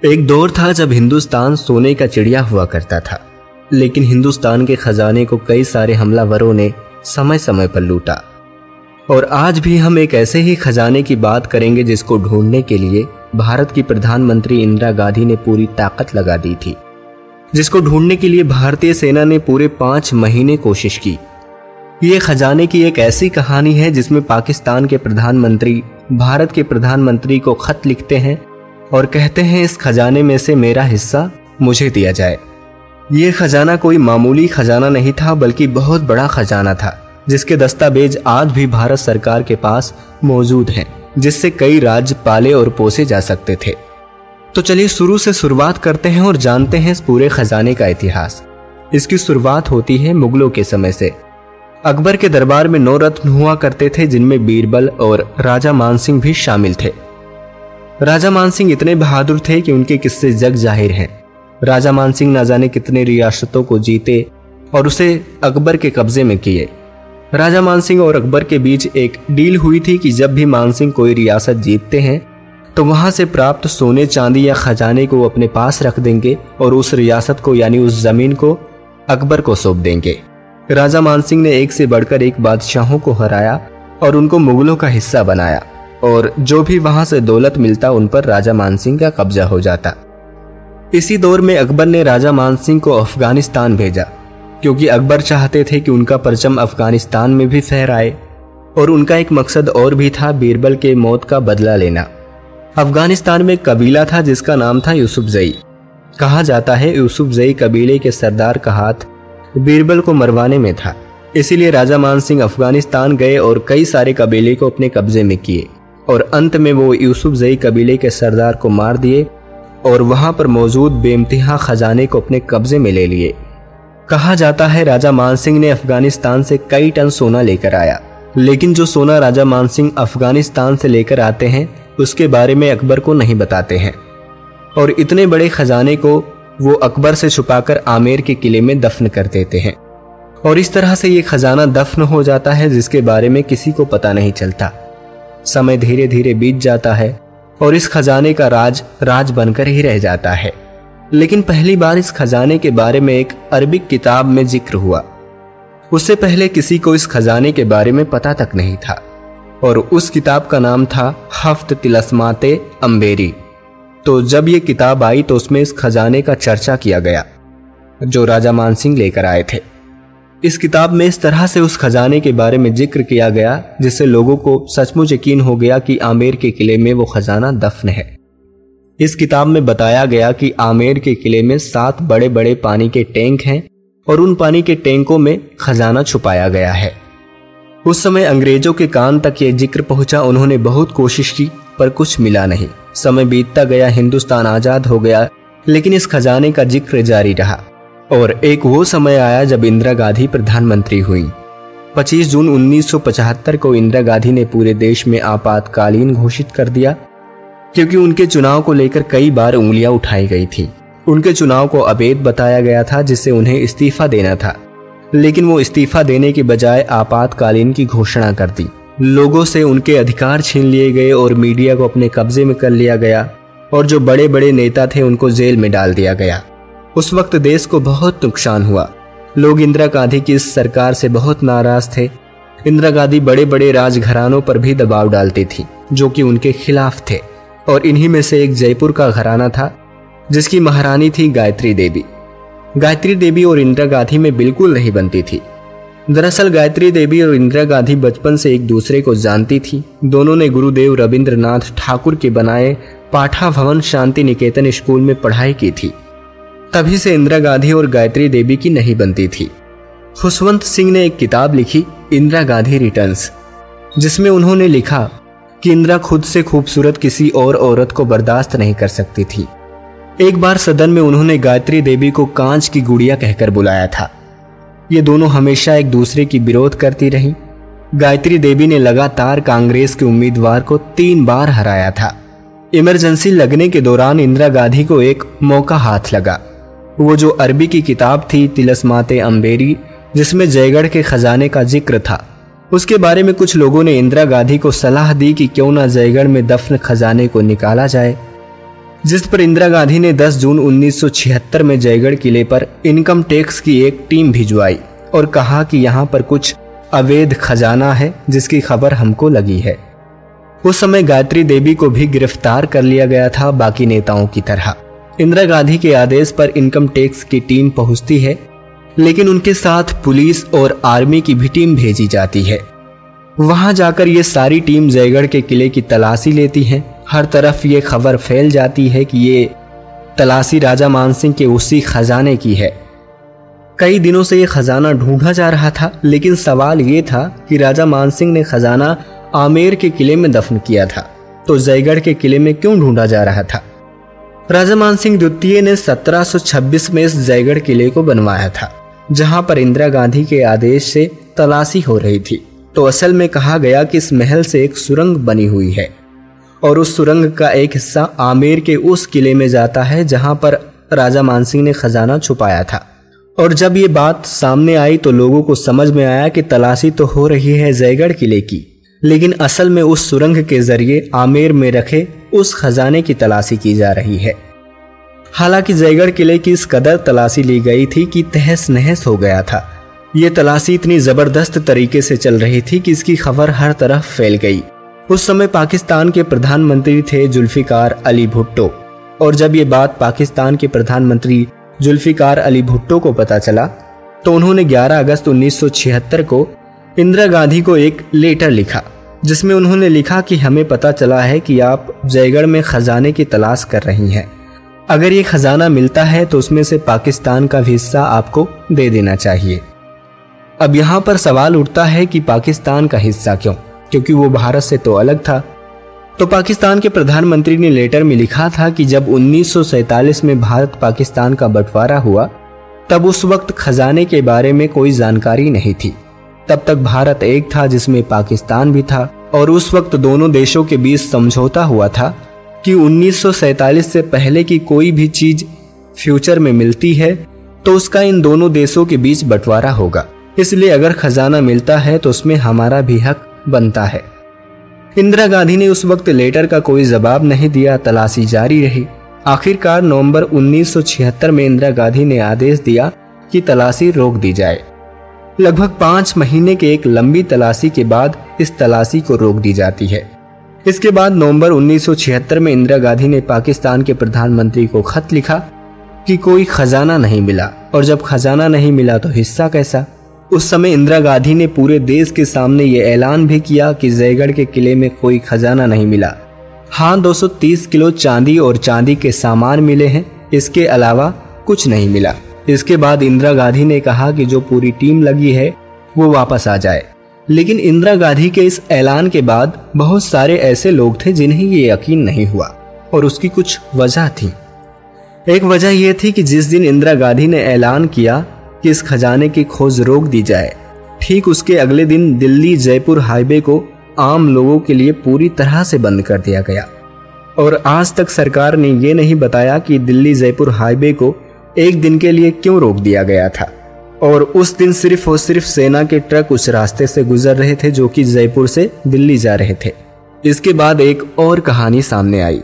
एक दौर था जब हिंदुस्तान सोने का चिड़िया हुआ करता था, लेकिन हिंदुस्तान के खजाने को कई सारे हमलावरों ने समय समय पर लूटा। और आज भी हम एक ऐसे ही खजाने की बात करेंगे जिसको ढूंढने के लिए भारत की प्रधानमंत्री इंदिरा गांधी ने पूरी ताकत लगा दी थी, जिसको ढूंढने के लिए भारतीय सेना ने पूरे 5 महीने कोशिश की। ये खजाने की एक ऐसी कहानी है जिसमें पाकिस्तान के प्रधानमंत्री भारत के प्रधानमंत्री को खत लिखते हैं और कहते हैं इस खजाने में से मेरा हिस्सा मुझे दिया जाए। ये खजाना कोई मामूली खजाना नहीं था, बल्कि बहुत बड़ा खजाना था, जिसके दस्तावेज आज भी भारत सरकार के पास मौजूद हैं, जिससे कई राज्य पाले और पोसे जा सकते थे। तो चलिए शुरू से शुरुआत करते हैं और जानते हैं इस पूरे खजाने का इतिहास। इसकी शुरुआत होती है मुगलों के समय से। अकबर के दरबार में 9 रत्न हुआ करते थे, जिनमें बीरबल और राजा मानसिंह भी शामिल थे। राजा मानसिंह इतने बहादुर थे कि उनके किस्से जग जाहिर हैं। राजा मानसिंह न जाने कितने रियासतों को जीते और उसे अकबर के कब्जे में किए। राजा मानसिंह और अकबर के बीच एक डील हुई थी कि जब भी मानसिंह कोई रियासत जीतते हैं तो वहां से प्राप्त सोने चांदी या खजाने को अपने पास रख देंगे और उस रियासत को यानी उस जमीन को अकबर को सौंप देंगे। राजा मानसिंह ने एक से बढ़कर एक बादशाहों को हराया और उनको मुगलों का हिस्सा बनाया, और जो भी वहां से दौलत मिलता उन पर राजा मानसिंह का कब्जा हो जाता। इसी दौर में अकबर ने राजा मानसिंह को अफगानिस्तान भेजा, क्योंकि अकबर चाहते थे कि उनका परचम अफगानिस्तान में भी फहराए, और उनका एक मकसद और भी था, बीरबल के मौत का बदला लेना। अफगानिस्तान में एक कबीला था जिसका नाम था यूसुफजई। कहा जाता है यूसुफजई कबीले के सरदार का हाथ बीरबल को मरवाने में था। इसीलिए राजा मानसिंह अफगानिस्तान गए और कई सारे कबीले को अपने कब्जे में किए, और अंत में वो यूसुफजई कबीले के सरदार को मार दिए और वहां पर मौजूद बेइंतहा खजाने को अपने कब्जे में ले लिए। कहा जाता है राजा मानसिंह ने अफगानिस्तान से कई टन सोना लेकर आया, लेकिन जो सोना राजा मानसिंह अफगानिस्तान से लेकर आते हैं उसके बारे में अकबर को नहीं बताते हैं, और इतने बड़े खजाने को वो अकबर से छुपाकर आमेर के किले में दफन कर देते हैं। और इस तरह से ये खजाना दफन हो जाता है, जिसके बारे में किसी को पता नहीं चलता। समय धीरे धीरे बीत जाता है और इस खजाने का राज बनकर ही रह जाता है। लेकिन पहली बार इस खजाने के बारे में एक अरबिक किताब में जिक्र हुआ। उससे पहले किसी को इस खजाने के बारे में पता तक नहीं था, और उस किताब का नाम था हफ्त तिलस्माते अम्बेरी। तो जब ये किताब आई तो उसमें इस खजाने का चर्चा किया गया जो राजा मानसिंह लेकर आए थे। इस किताब में इस तरह से उस खजाने के बारे में जिक्र किया गया जिससे लोगों को सचमुच यकीन हो गया कि आमेर के किले में वो खजाना दफन है। इस किताब में बताया गया कि आमेर के किले में 7 बड़े बड़े पानी के टैंक हैं और उन पानी के टैंकों में खजाना छुपाया गया है। उस समय अंग्रेजों के कान तक ये जिक्र पहुंचा। उन्होंने बहुत कोशिश की पर कुछ मिला नहीं। समय बीतता गया, हिंदुस्तान आजाद हो गया, लेकिन इस खजाने का जिक्र जारी रहा। और एक वो समय आया जब इंदिरा गांधी प्रधानमंत्री हुई। 25 जून 1975 को इंदिरा गांधी ने पूरे देश में आपातकालीन घोषित कर दिया, क्योंकि उनके चुनाव को लेकर कई बार उंगलियां उठाई गई थी। उनके चुनाव को अवैध बताया गया था, जिससे उन्हें इस्तीफा देना था, लेकिन वो इस्तीफा देने के बजाय आपातकालीन की घोषणा कर दी। लोगों से उनके अधिकार छीन लिए गए और मीडिया को अपने कब्जे में कर लिया गया, और जो बड़े बड़े नेता थे उनको जेल में डाल दिया गया। उस वक्त देश को बहुत नुकसान हुआ। लोग इंदिरा गांधी की इस सरकार से बहुत नाराज थे। इंदिरा गांधी बड़े बड़े राजघरानों पर भी दबाव डालती थी जो कि उनके खिलाफ थे, और इन्हीं में से एक जयपुर का घराना था जिसकी महारानी थी गायत्री देवी। गायत्री देवी और इंदिरा गांधी में बिल्कुल नहीं बनती थी। दरअसल गायत्री देवी और इंदिरा गांधी बचपन से एक दूसरे को जानती थी। दोनों ने गुरुदेव रविंद्रनाथ ठाकुर के बनाए पाठा भवन शांति निकेतन स्कूल में पढ़ाई की थी। तभी से इंदिरा गांधी और गायत्री देवी की नहीं बनती थी। खुशवंत सिंह ने एक किताब लिखी, इंदिरा गांधी रिटर्न्स, जिसमें उन्होंने लिखा कि इंदिरा खुद से खूबसूरत किसी और औरत को बर्दाश्त नहीं कर सकती थी। एक बार सदन में उन्होंने गायत्री देवी को कांच की गुड़िया कहकर बुलाया था। ये दोनों हमेशा एक दूसरे की विरोध करती रहीं। गायत्री देवी ने लगातार कांग्रेस के उम्मीदवार को 3 बार हराया था। इमरजेंसी लगने के दौरान इंदिरा गांधी को एक मौका हाथ लगा। वो जो अरबी की किताब थी तिलस्माते अम्बेरी, जिसमें जयगढ़ के खजाने का जिक्र था, उसके बारे में कुछ लोगों ने इंदिरा गांधी को सलाह दी कि क्यों ना जयगढ़ में दफन खजाने को निकाला जाए। जिस पर इंदिरा गांधी ने 10 जून 1976 में जयगढ़ किले पर इनकम टैक्स की एक टीम भिजवाई और कहा कि यहाँ पर कुछ अवैध खजाना है जिसकी खबर हमको लगी है। उस समय गायत्री देवी को भी गिरफ्तार कर लिया गया था बाकी नेताओं की तरह। इंदिरा गांधी के आदेश पर इनकम टैक्स की टीम पहुंचती है, लेकिन उनके साथ पुलिस और आर्मी की भी टीम भेजी जाती है। वहां जाकर ये सारी टीम जयगढ़ के किले की तलाशी लेती है। हर तरफ ये खबर फैल जाती है कि ये तलाशी राजा मानसिंह के उसी खजाने की है। कई दिनों से ये खजाना ढूंढा जा रहा था, लेकिन सवाल ये था कि राजा मानसिंह ने खजाना आमेर के किले में दफन किया था, तो जयगढ़ के किले में क्यों ढूंढा जा रहा था। राजा मानसिंह द्वितीय ने 1726 में इस जयगढ़ किले को बनवाया था, जहां पर इंदिरा गांधी के आदेश से तलाशी हो रही थी। तो असल में कहा गया कि इस महल से एक सुरंग बनी हुई है और उस सुरंग का एक हिस्सा आमेर के उस किले में जाता है जहां पर राजा मानसिंह ने खजाना छुपाया था। और जब ये बात सामने आई तो लोगों को समझ में आया कि तलाशी तो हो रही है जयगढ़ किले की, लेकिन असल में उस सुरंग के जरिए आमेर में रखे उस खजाने की तलाशी की जा रही है। हालांकि जयगढ़ किले की इस कदर तलाशी ली गई थी कि तहस नहस हो गया था। ये तलाशी इतनी जबरदस्त तरीके से चल रही थी कि इसकी खबर हर तरफ फैल गई। उस समय पाकिस्तान के प्रधानमंत्री थे जुल्फिकार अली भुट्टो, और जब ये बात पाकिस्तान के प्रधानमंत्री जुल्फिकार अली भुट्टो को पता चला तो उन्होंने 11 अगस्त 1976 को इंदिरा गांधी को एक लेटर लिखा, जिसमें उन्होंने लिखा कि हमें पता चला है कि आप जयगढ़ में खजाने की तलाश कर रही हैं। अगर ये खजाना मिलता है तो उसमें से पाकिस्तान का भी हिस्सा आपको दे देना चाहिए। अब यहाँ पर सवाल उठता है कि पाकिस्तान का हिस्सा क्यों, क्योंकि वो भारत से तो अलग था। तो पाकिस्तान के प्रधानमंत्री ने लेटर में लिखा था कि जब 1947 में भारत पाकिस्तान का बंटवारा हुआ तब उस वक्त खजाने के बारे में कोई जानकारी नहीं थी। तब तक भारत एक था जिसमें पाकिस्तान भी था, और उस वक्त दोनों देशों के बीच समझौता हुआ था कि 1947 से पहले की कोई भी चीज फ्यूचर में मिलती है तो उसका इन दोनों देशों के बीच बंटवारा होगा। इसलिए अगर खजाना मिलता है तो उसमें हमारा भी हक बनता है। इंदिरा गांधी ने उस वक्त लेटर का कोई जवाब नहीं दिया, तलाशी जारी रही। आखिरकार नवंबर 1976 में इंदिरा गांधी ने आदेश दिया कि तलाशी रोक दी जाए। लगभग 5 महीने के एक लंबी तलाशी के बाद इस तलाशी को रोक दी जाती है। इसके बाद नवंबर 1976 में इंदिरा गांधी ने पाकिस्तान के प्रधानमंत्री को खत लिखा कि कोई खजाना नहीं मिला, और जब खजाना नहीं मिला तो हिस्सा कैसा। उस समय इंदिरा गांधी ने पूरे देश के सामने ये ऐलान भी किया कि जयगढ़ के किले में कोई खजाना नहीं मिला। हाँ, 230 किलो चांदी और चांदी के सामान मिले हैं, इसके अलावा कुछ नहीं मिला। इसके बाद इंदिरा गांधी ने कहा कि जो पूरी टीम लगी है वो वापस आ जाए। लेकिन इंदिरा गांधी के इस ऐलान के बाद बहुत सारे ऐसे लोग थे जिन्हें ये यकीन नहीं हुआ, और उसकी कुछ वजह थी। एक वजह यह थी कि जिस दिन इंदिरा गांधी ने ऐलान किया कि इस खजाने की खोज रोक दी जाए, ठीक उसके अगले दिन दिल्ली जयपुर हाईवे को आम लोगों के लिए पूरी तरह से बंद कर दिया गया। और आज तक सरकार ने ये नहीं बताया कि दिल्ली जयपुर हाईवे को एक दिन के लिए क्यों रोक दिया गया था। और उस दिन सिर्फ और सिर्फ सेना के ट्रक उस रास्ते से गुजर रहे थे जो कि जयपुर से दिल्ली जा रहे थे। इसके बाद एक और कहानी सामने आई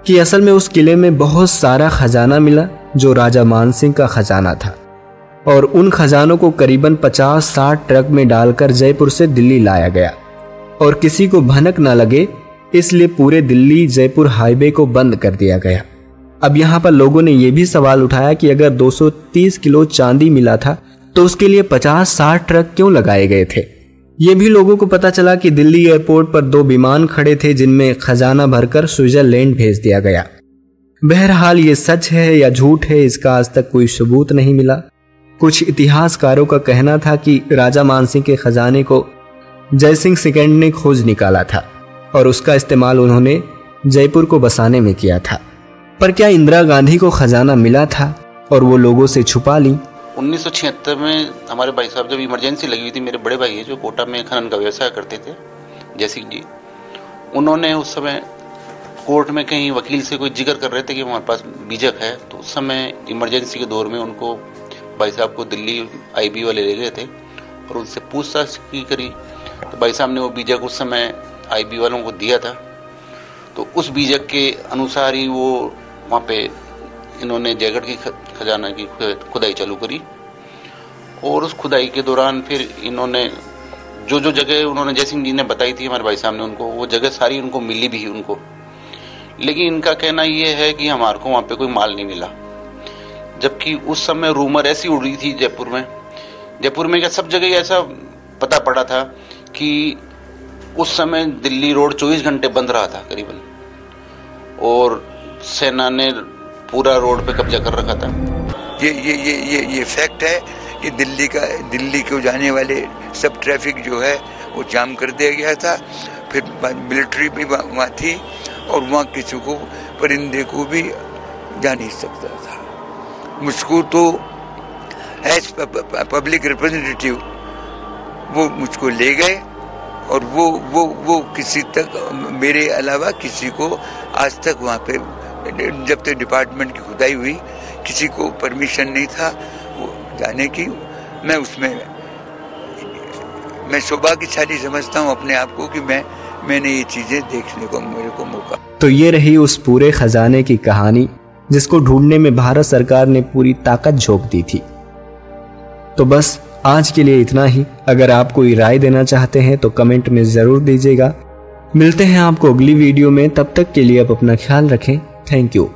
कि असल में उस किले में बहुत सारा खजाना मिला जो राजा मानसिंह का खजाना था, और उन खजानों को करीबन 50-60 ट्रक में डालकर जयपुर से दिल्ली लाया गया, और किसी को भनक न लगे इसलिए पूरे दिल्ली जयपुर हाईवे को बंद कर दिया गया। अब यहाँ पर लोगों ने यह भी सवाल उठाया कि अगर 230 किलो चांदी मिला था तो उसके लिए 50-60 ट्रक क्यों लगाए गए थे। ये भी लोगों को पता चला कि दिल्ली एयरपोर्ट पर 2 विमान खड़े थे जिनमें खजाना भरकर स्विट्जरलैंड भेज दिया गया। बहरहाल ये सच है या झूठ है, इसका आज तक कोई सबूत नहीं मिला। कुछ इतिहासकारों का कहना था कि राजा मानसिंह के खजाने को जयसिंह सेकंड ने खोज निकाला था और उसका इस्तेमाल उन्होंने जयपुर को बसाने में किया था। पर क्या इंदिरा गांधी को खजाना मिला था और वो लोगों से छुपा ली? 1976 में हमारे भाई साहब जब इमरजेंसी लगी हुई थी, मेरे बड़े भाई है जो कोटा में खनन का व्यवसाय करते थे, जयसिंह जी, उन्होंने उस समय कोर्ट में कहीं वकील से कोई जिक्र कर रहे थे कि हमारे पास बीजक है। तो उस समय इमरजेंसी के दौर में उनको भाई साहब को दिल्ली आईबी वाले ले गए थे और उनसे पूछताछ की करी। तो भाई साहब ने वो बीजक उस समय आईबी वालों को दिया था। तो उस बीजक के अनुसार ही वो वहाँ पे इन्होंने जयगढ़ की खजाना की खुदाई चालू करी। और उस खुदाई के दौरान फिर इन्होंने जो जो जगह उन्होंने जयसिंह जी ने बताई थी हमारे भाई साहब ने उनको, वो जगह सारी उनको मिली भी उनको। लेकिन इनका कहना ये है कि हमारे को वहाँ पे कोई माल नहीं मिला, जबकि उस समय रूमर ऐसी उड़ रही थी जयपुर में क्या सब जगह ऐसा पता पड़ा था कि उस समय दिल्ली रोड 24 घंटे बंद रहा था करीबन, और सेना ने पूरा रोड पे कब्जा कर रखा था। ये फैक्ट है कि दिल्ली को जाने वाले सब ट्रैफिक जो है वो जाम कर दिया गया था। फिर मिलिट्री भी वहाँ थी और वहाँ किसी को परिंदे को भी जा नहीं सकता था। मुझको तो एज पब्लिक रिप्रेजेंटेटिव वो मुझको ले गए और वो किसी तक मेरे अलावा किसी को आज तक वहाँ पे जब तक डिपार्टमेंट की खुदाई हुई किसी को परमिशन नहीं था वो जाने की। मैं सौभाग्यशाली समझता हूँ अपने आप को कि मैंने ये चीजें देखने को मेरे को मौका। तो ये रही उस पूरे खजाने की कहानी जिसको ढूंढने में भारत सरकार ने पूरी ताकत झोंक दी थी। तो बस आज के लिए इतना ही। अगर आप कोई राय देना चाहते हैं तो कमेंट में जरूर दीजिएगा। मिलते हैं आपको अगली वीडियो में, तब तक के लिए आप अपना ख्याल रखें। Thank you.